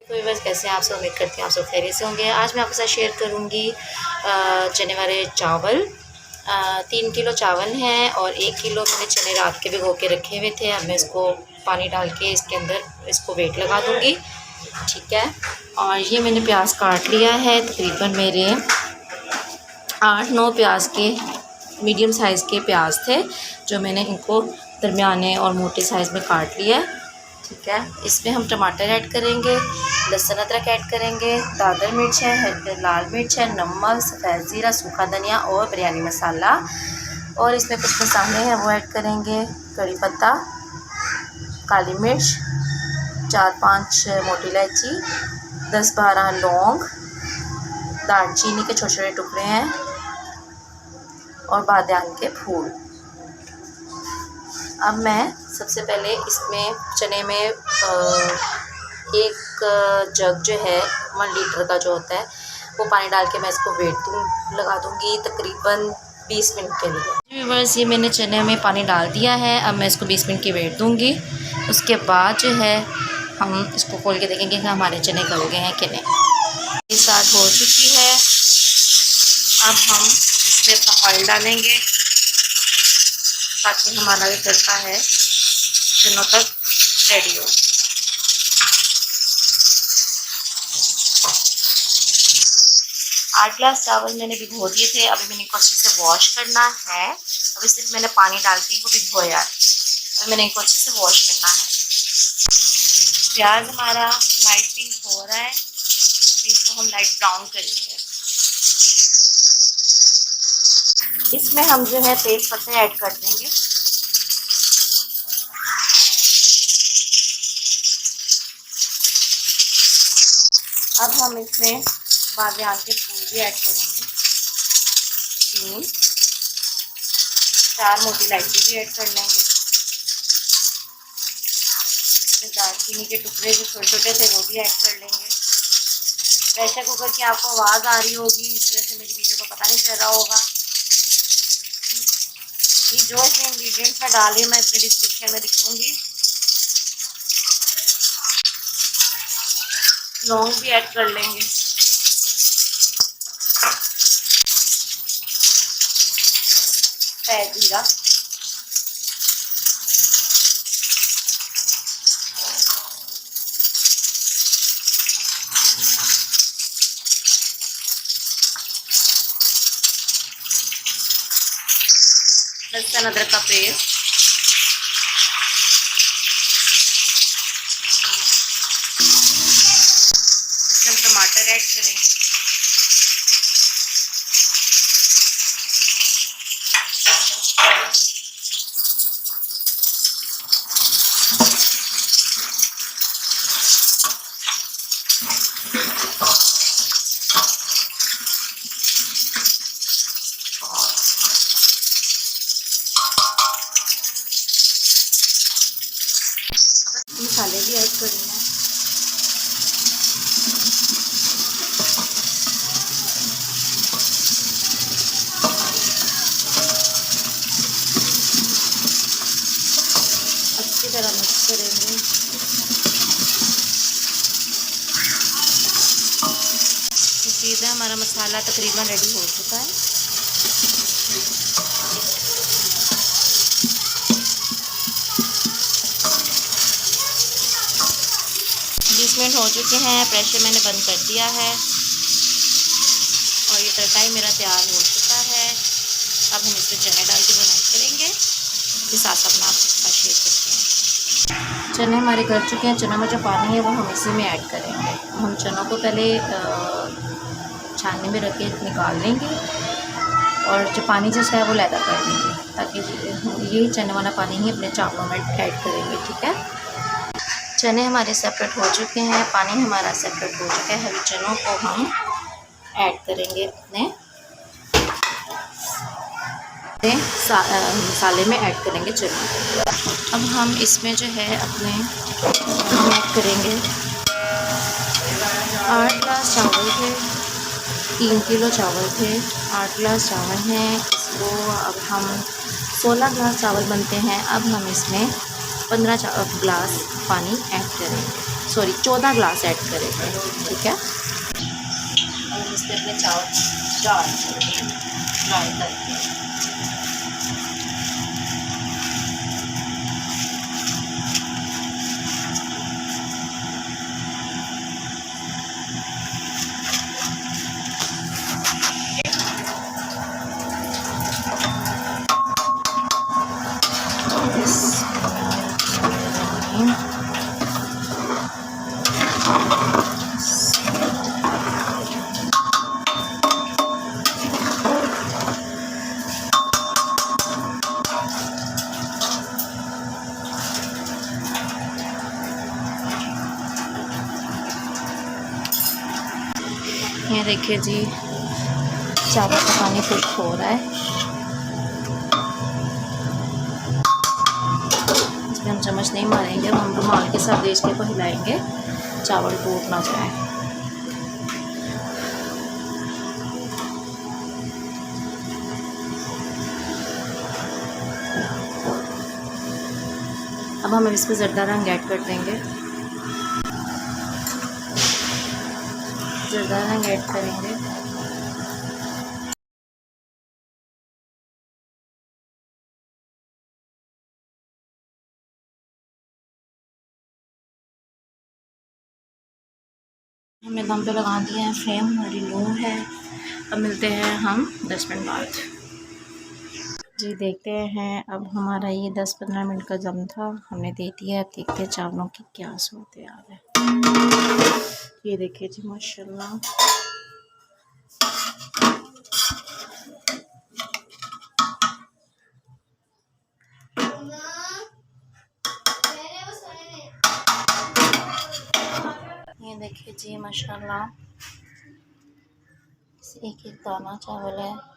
तो बस कैसे हैं आप सब, उम्मीद करती हूँ आप सब खैरियत से होंगे। आज मैं आपके साथ शेयर करूँगी चने वाले चावल। 3 किलो चावल हैं और 1 किलो मैंने चने रात के भिगो के रखे हुए थे। अब मैं इसको पानी डाल के इसके अंदर इसको वेट लगा दूँगी, ठीक है। और ये मैंने प्याज काट लिया है, तकरीबन मेरे 8-9 प्याज के मीडियम साइज़ के प्याज थे, जो मैंने इनको दरमियाने और मोटे साइज़ में काट लिया है, ठीक है। इसमें हम टमाटर ऐड करेंगे, लहसुन अदरक ऐड करेंगे, दादर मिर्च है, हल्दी लाल मिर्च है, नमक, सफ़ेद ज़ीरा, सूखा धनिया और बिरयानी मसाला। और इसमें कुछ मसाले हैं वो ऐड करेंगे, कड़ी पत्ता, काली मिर्च, 4-5 मोटी इलायची, 10-12 लौंग, दालचीनी के छोटे छोटे टुकड़े हैं और बादियान के फूल। अब मैं सबसे पहले इसमें चने में एक जग जो है 1 लीटर का जो होता है वो पानी डाल के मैं इसको लगा दूँगी तकरीबन 20 मिनट के लिए। व्यूअर्स, ये मैंने चने में पानी डाल दिया है। अब मैं इसको 20 मिनट की वेट दूँगी। उसके बाद जो है हम इसको खोल के देखेंगे कि हमारे चने गल गए हैं कि नहीं। ये स्टार्ट हो चुकी है। अब हम इसमें अपना ऑयल डालेंगे ताकि हमारा जो तड़का है चनों तक रेडी हो। 8 ग्लास चावल मैंने भिगो दिए थे। अभी मैंने इनको अच्छे से वॉश करना है। अभी सिर्फ मैंने पानी डाल के इनको भिगोया है। अभी मैंने इनको अच्छे से वॉश करना है। प्याज हमारा लाइट पिंक हो रहा है, अभी इसको हम लाइट ब्राउन करेंगे। इसमें हम जो है तेज पत्ते ऐड कर देंगे। अब हम इसमें बादियान के फूल भी ऐड करेंगे, 3-4 मोटी इलायची भी ऐड कर लेंगे। इसमें दालचीनी के टुकड़े जो छोटे छोटे थे वो भी ऐड कर लेंगे। प्रेशर कुकर की आपको आवाज़ आ रही होगी, इस वजह से मेरी वीडियो को पता नहीं चल रहा होगा। ये जो इसमें इंग्रेडिएंट्स मैं डाल रही हूँ मैं अपने डिस्क्रिप्शन में लिखूँगी। लौंग भी ऐड कर लेंगे। सफ़ेद ज़ीरा, लहसुन अदरक का पेस्ट, इसमें हम टमाटर ऐड करेंगे। मसाले भी ऐड करने हैं। अच्छी तरह मिक्स करेंगे। सीधा हमारा मसाला तकरीबन रेडी हो चुका है। 20 मिनट हो चुके हैं। प्रेशर मैंने बंद कर दिया है और ये तड़का ही मेरा तैयार हो चुका है। अब हम इसमें चने डाल के बनाए करेंगे, इसके साथ साथ मैं आपके साथ शेयर करते हैं। चने हमारे गल चुके हैं। चनों में जो पानी है वो हम इसी में ऐड करेंगे। हम चनों को पहले छानने में रख के निकाल लेंगे और जो पानी जिसका है वो लैदा कर देंगे, ताकि ये चने वाला पानी ही अपने चावलों में ऐड करेंगे, ठीक है। चने हमारे सेपरेट हो चुके हैं, पानी हमारा सेपरेट हो चुका है। अभी चनों को हम ऐड करेंगे अपने मसाले में ऐड करेंगे चने। अब हम इसमें जो है अपने हम ऐड करेंगे 8 ग्लास चावल थे, 3 किलो चावल थे, 8 ग्लास चावल हैं। इसको अब हम 16 ग्लास चावल बनते हैं। अब हम इसमें 15 ग्लास पानी ऐड करेंगे। सॉरी 14 ग्लास ऐड करेंगे, ठीक है। और हम इसमें अपने चावल डाल देंगे फ्राई करके। ये देखिए जी, चावल का पानी खुश्क हो रहा है। इसमें हम चम्मच नहीं मारेंगे, हम रुमाल के साथ देश के को हिलाएंगे, चावल टूट ना जाए। अब हम इसमें ज़र्दा रंग ऐड कर देंगे, ज़र्दा रंग ऐड करेंगे। हमने दम पे लगा दिया है, फ्लेम हमारी लो है। अब मिलते हैं हम 10 मिनट बाद। जी देखते हैं, अब हमारा ये 10-15 मिनट का दम था, हमने दे दिया। अब देखते हैं चावलों की क्या सूरत हाल है। ये देखिए जी माशाल्लाह, ये देखिए जी माशाल्लाह, एक एक दाना चावल है।